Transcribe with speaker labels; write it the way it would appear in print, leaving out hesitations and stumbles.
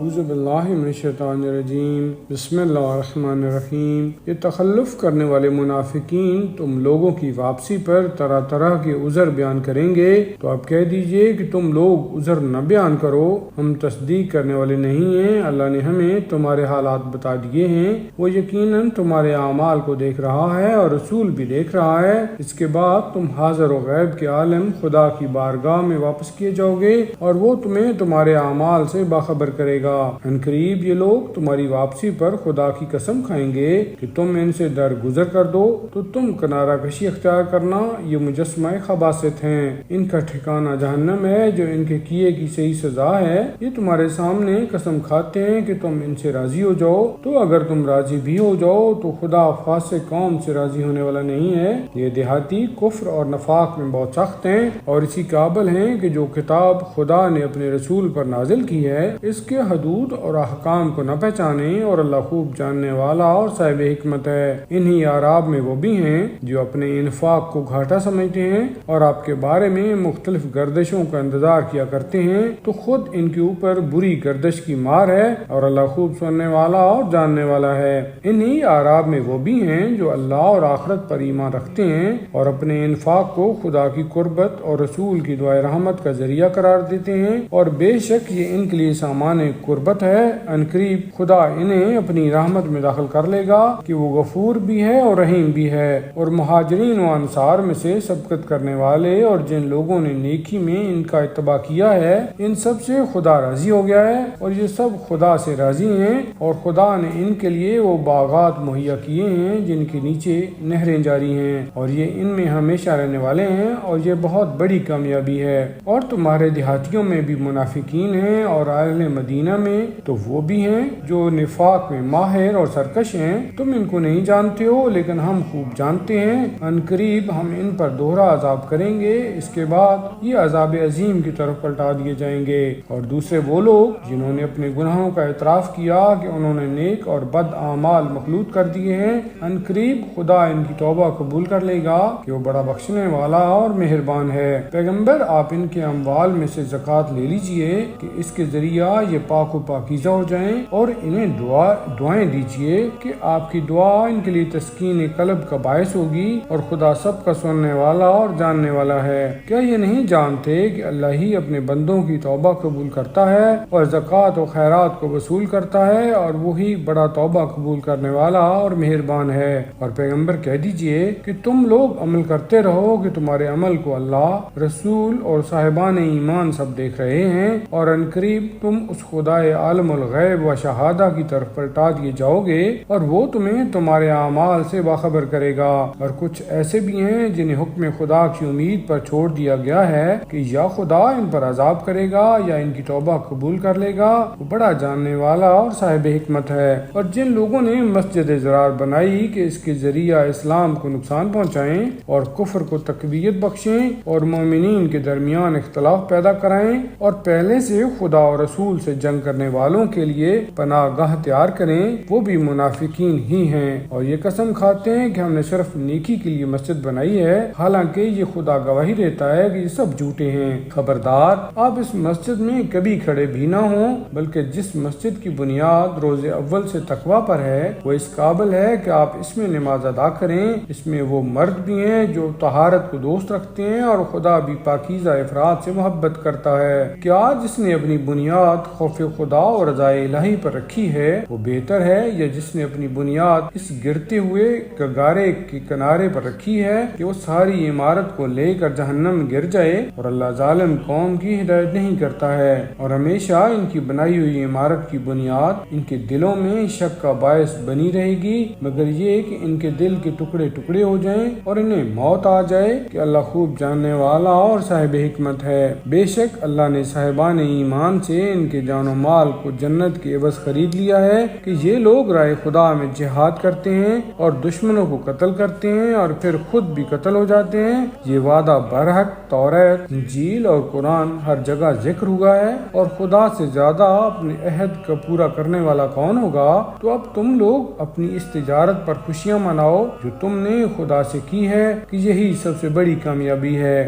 Speaker 1: اعوذ باللہ من الشیطان الرجیم بسم اللہ الرحمن الرحیم۔ یہ تخلف کرنے والے منافقین تم لوگوں کی واپسی پر طرح طرح کے عذر بیان کریں گے، تو آپ کہہ دیجئے کہ تم لوگ عذر نہ بیان کرو، ہم تصدیق کرنے والے نہیں ہیں۔ اللہ نے ہمیں تمہارے حالات بتا دیے ہیں، وہ یقیناً تمہارے اعمال کو دیکھ رہا ہے اور رسول بھی دیکھ رہا ہے۔ اس کے بعد تم حاضر و غیب کے عالم خدا کی بارگاہ میں واپس کیے جاؤ گے اور وہ تمہیں تمہارے اعمال سے باخبر کرے گا۔ ان قریب یہ لوگ تمہاری واپسی پر خدا کی قسم کھائیں گے کہ تم ان سے درگزر کر دو تو تم کنارہ کشی اختیار کرنا، یہ مجسمہ خباثت ہیں، ان کا ٹھکانہ جہنم ہے، جو ان کے کیے کی صحیح سزا ہے۔ یہ تمہارے سامنے قسم کھاتے ہیں کہ تم ان سے راضی ہو جاؤ، تو اگر تم راضی بھی ہو جاؤ تو خدا فاسق قوم سے راضی ہونے والا نہیں ہے۔ یہ دیہاتی کفر اور نفاق میں بہت سخت ہیں اور اسی قابل ہیں کہ جو کتاب خدا نے اپنے رسول پر نازل کی ہے اس کے حدود اور احکام کو نہ پہچانے، اور اللہ خوب جاننے والا اور صاحب حکمت ہے۔ انہی اعراب میں وہ بھی ہیں جو اپنے انفاق کو گھاٹا سمجھتے ہیں اور آپ کے بارے میں مختلف گردشوں کا انتظار کیا کرتے ہیں، تو خود ان کے اوپر بری گردش کی مار ہے اور اللہ خوب سننے والا اور جاننے والا ہے۔ انہی اعراب میں وہ بھی ہیں جو اللہ اور آخرت پر ایمان رکھتے ہیں اور اپنے انفاق کو خدا کی قربت اور رسول کی دعائے رحمت کا ذریعہ قرار دیتے ہیں، اور بے شک یہ ان کے لیے سامان قربت ہے۔ ان قریب خدا انہیں اپنی رحمت میں داخل کر لے گا کہ وہ غفور بھی ہے اور رحیم بھی ہے۔ اور مہاجرین و انصار میں سے سبقت کرنے والے اور جن لوگوں نے نیکی میں ان کا اتباع کیا ہے، ان سب سے خدا راضی ہو گیا ہے اور یہ سب خدا سے راضی ہیں، اور خدا نے ان کے لیے وہ باغات مہیا کیے ہیں جن کے نیچے نہریں جاری ہیں، اور یہ ان میں ہمیشہ رہنے والے ہیں، اور یہ بہت بڑی کامیابی ہے۔ اور تمہارے دیہاتیوں میں بھی منافقین ہیں اور اہل مدینہ میں تو وہ بھی ہیں جو نفاق میں ماہر اور سرکش ہیں، تم ان کو نہیں جانتے ہو لیکن ہم خوب جانتے ہیں۔ ان قریب ہم ان پر دوہرا عذاب کریں گے، اس کے بعد یہ عذاب عظیم کی طرف پلٹا دیے جائیں گے۔ اور دوسرے وہ لوگ جنہوں نے اپنے گناہوں کا اعتراف کیا کہ انہوں نے نیک اور بد اعمال مخلوط کر دیے ہیں، ان قریب خدا ان کی توبہ قبول کر لے گا کہ وہ بڑا بخشنے والا اور مہربان ہے۔ پیغمبر آپ ان کے اموال میں سے زکوٰۃ لے لیجئے کہ اس کے ذریعہ یہ پاک و پاکیزہ ہو جائیں، اور انہیں دعائیں دیجئے کہ آپ کی دعا ان کے لیے تسکین قلب کا باعث ہوگی، اور خدا سب کا سننے والا اور جاننے والا ہے۔ کیا یہ نہیں جانتے کہ اللہ ہی اپنے بندوں کی توبہ قبول کرتا ہے اور زکوٰۃ و خیرات کو وصول کرتا ہے، اور وہی بڑا توبہ قبول کرنے والا اور مہربان ہے۔ اور پیغمبر کہہ دیجئے کہ تم لوگ عمل کرتے رہو کہ تمہارے عمل کو اللہ، رسول اور صاحبان ایمان سب دیکھ رہے ہیں، اور ان قریب تم اس خدائے عالم الغیب و شہادہ کی طرف پلٹا دیے جاؤ گے، اور وہ تمہیں تمہارے اعمال سے باخبر کرے گا۔ اور کچھ ایسے بھی ہیں جنہیں حکم خدا کی امید پر چھوڑ دیا گیا ہے کہ یا خدا ان پر عذاب کرے گا یا ان کی توبہ قبول کر لے گا، وہ بڑا جاننے والا اور صاحب حکمت ہے۔ اور جن لوگوں نے مسجد ضرار بنائی کہ اس کے ذریعہ اسلام کو نقصان پہنچائیں اور کفر کو تقویت بخشیں اور مومنین کے درمیان اختلاف پیدا کرائیں، اور پہلے سے خدا اور رسول سے جنگ کرنے والوں کے لیے پناہ گاہ تیار کریں، وہ بھی منافقین ہی ہیں، اور یہ قسم کھاتے ہیں کہ ہم نے صرف نیکی کے لیے مسجد بنائی ہے، حالانکہ یہ خدا گواہی دیتا ہے کہ یہ سب جھوٹے ہیں۔ خبردار، آپ اس مسجد میں کبھی کھڑے بھی نہ ہوں، بلکہ جس مسجد کی بنیاد روز اول سے تقویٰ پر ہے وہ اس قابل ہے کہ آپ اس میں نماز ادا کریں۔ اس میں وہ مرد بھی ہیں جو طہارت کو دوست رکھتے ہیں، اور خدا بھی پاکیزہ افراد سے محبت کرتا ہے۔ کیا جس نے اپنی بنیاد خوف خدا اور رضائے الہی پر رکھی ہے وہ بہتر ہے، یا جس نے اپنی بنیاد اس گرتے ہوئے گگارے کے کنارے پر رکھی ہے کہ وہ ساری عمارت کو لے کر جہنم گر جائے؟ اور اللہ ظالم قوم کی ہدایت نہیں کرتا ہے۔ اور ہمیشہ ان کی بنائی ہوئی عمارت کی بنیاد ان کے دلوں میں شک کا باعث بنی رہے گی، مگر یہ کہ ان کے دل کے ٹکڑے ٹکڑے ہو جائیں اور انہیں موت آ جائے، کہ اللہ خوب جاننے والا اور صاحب حکمت ہے۔ بے شک اللہ نے صاحبان ایمان سے ان کے جان و مال کو جنت کے عوض خرید لیا ہے کہ یہ لوگ راہ خدا میں جہاد کرتے ہیں اور دشمنوں کو قتل کرتے ہیں اور پھر خود بھی قتل ہو جاتے ہیں۔ یہ وعدہ برحق توریت، انجیل اور قرآن ہر جگہ ذکر ہوا ہے، اور خدا سے زیادہ اپنے عہد کا پورا کرنے والا کون ہوگا؟ تو اب تم لوگ اپنی اس تجارت پر خوشیاں مناؤ جو تم نے خدا سے کی ہے، کہ یہی سب سے بڑی کامیابی ہے۔